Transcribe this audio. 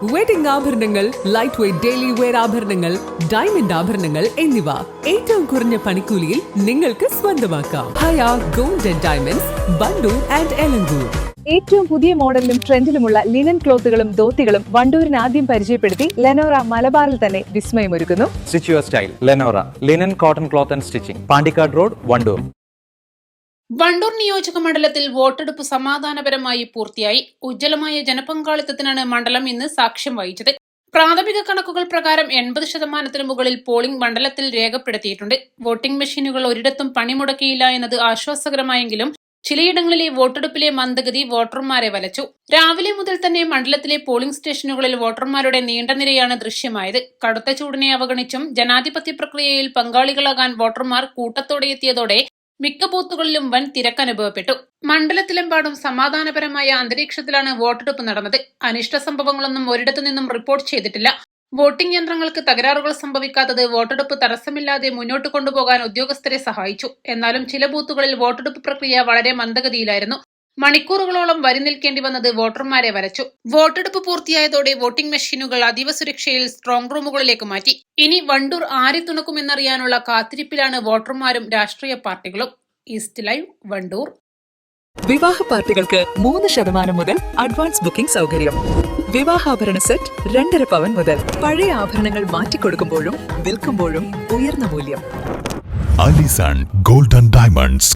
Wedding ആഭരണങ്ങൾ, light weight daily wear ആഭരണങ്ങൾ, diamond ആഭരണങ്ങൾ എന്നിവ ഏറ്റവും കുറഞ്ഞ പണിക്കൂലിയിൽ നിങ്ങൾക്ക് സ്വന്തമാക്കാം. Haya gold and diamonds, Wandoor and Elankur. ഏറ്റവും പുതിയ മോഡലിലും ട്രെൻഡിലുമുള്ള ലിനൻ ക്ലോത്തുകളും ധോത്തികളും വണ്ടൂരിന് ആദ്യം പരിചയപ്പെടുത്തി ലെനോറ മലബാറിൽ തന്നെ വിസ്മയമൊരുക്കുന്നു. Stitch your style Lenora linen cotton cloth and stitching, Pandikkad road, Wandoor. Wandoor നിയോജക മണ്ഡലത്തിൽ വോട്ടെടുപ്പ് സമാധാനപരമായി പൂർത്തിയായി. ഉജ്ജ്വലമായ ജനപങ്കാളിത്തത്തിനാണ് മണ്ഡലം ഇന്ന് സാക്ഷ്യം വഹിച്ചത്. പ്രാഥമിക കണക്കുകൾ പ്രകാരം 80% മുകളിൽ പോളിംഗ് മണ്ഡലത്തിൽ രേഖപ്പെടുത്തിയിട്ടുണ്ട്. വോട്ടിംഗ് മെഷീനുകൾ ഒരിടത്തും പണിമുടക്കിയില്ല എന്നത് ആശ്വാസകരമായെങ്കിലും ചിലയിടങ്ങളിലെ വോട്ടെടുപ്പിലെ മന്ദഗതി വോട്ടർമാരെ വലച്ചു. രാവിലെ മുതൽ തന്നെ മണ്ഡലത്തിലെ പോളിംഗ് സ്റ്റേഷനുകളിൽ വോട്ടർമാരുടെ നീണ്ട നിരയാണ് ദൃശ്യമായത്. കടുത്ത ചൂടിനെ അവഗണിച്ചും ജനാധിപത്യ പ്രക്രിയയിൽ പങ്കാളികളാകാൻ വോട്ടർമാർ കൂട്ടത്തോടെ എത്തിയതോടെ മിക്ക ബൂത്തുകളിലും വൻ തിരക്കനുഭവപ്പെട്ടു. മണ്ഡലത്തിലെമ്പാടും സമാധാനപരമായ അന്തരീക്ഷത്തിലാണ് വോട്ടെടുപ്പ് നടന്നത്. അനിഷ്ട സംഭവങ്ങളൊന്നും ഒരിടത്തു നിന്നും റിപ്പോർട്ട് ചെയ്തിട്ടില്ല. വോട്ടിംഗ് യന്ത്രങ്ങൾക്ക് തകരാറുകൾ സംഭവിക്കാത്തത് വോട്ടെടുപ്പ് തടസ്സമില്ലാതെ മുന്നോട്ട് കൊണ്ടുപോകാൻ ഉദ്യോഗസ്ഥരെ സഹായിച്ചു. എന്നാലും ചില ബൂത്തുകളിൽ വോട്ടെടുപ്പ് പ്രക്രിയ വളരെ മന്ദഗതിയിലായിരുന്നു. മണിക്കൂറുകളോളം വരി നിൽക്കേണ്ടി വന്നത് വോട്ടർമാരെ വരച്ചു. വോട്ടെടുപ്പ് പൂർത്തിയായതോടെ വോട്ടിംഗ് മെഷീനുകൾ അതീവ സുരക്ഷയിൽ സ്ട്രോങ് റൂമുകളിലേക്ക് മാറ്റി. ഇനി വണ്ടൂർ ആരെ തുണക്കുമെന്നറിയാനുള്ള കാത്തിരിപ്പിലാണ് വോട്ടർമാരും രാഷ്ട്രീയ പാർട്ടികളും. East live, Wandoor. വിവാഹ പാർട്ടികൾക്ക് 3% മുതൽ അഡ്വാൻസ് ബുക്കിംഗ് സൗകര്യം. വിവാഹാഭരണ സെറ്റ് 2.5 പവൻ മുതൽ. പഴയ ആഭരണങ്ങൾ മാറ്റിക്കൊടുക്കുമ്പോഴും വിൽക്കുമ്പോഴും ഉയർന്ന മൂല്യം. Allison gold and diamonds,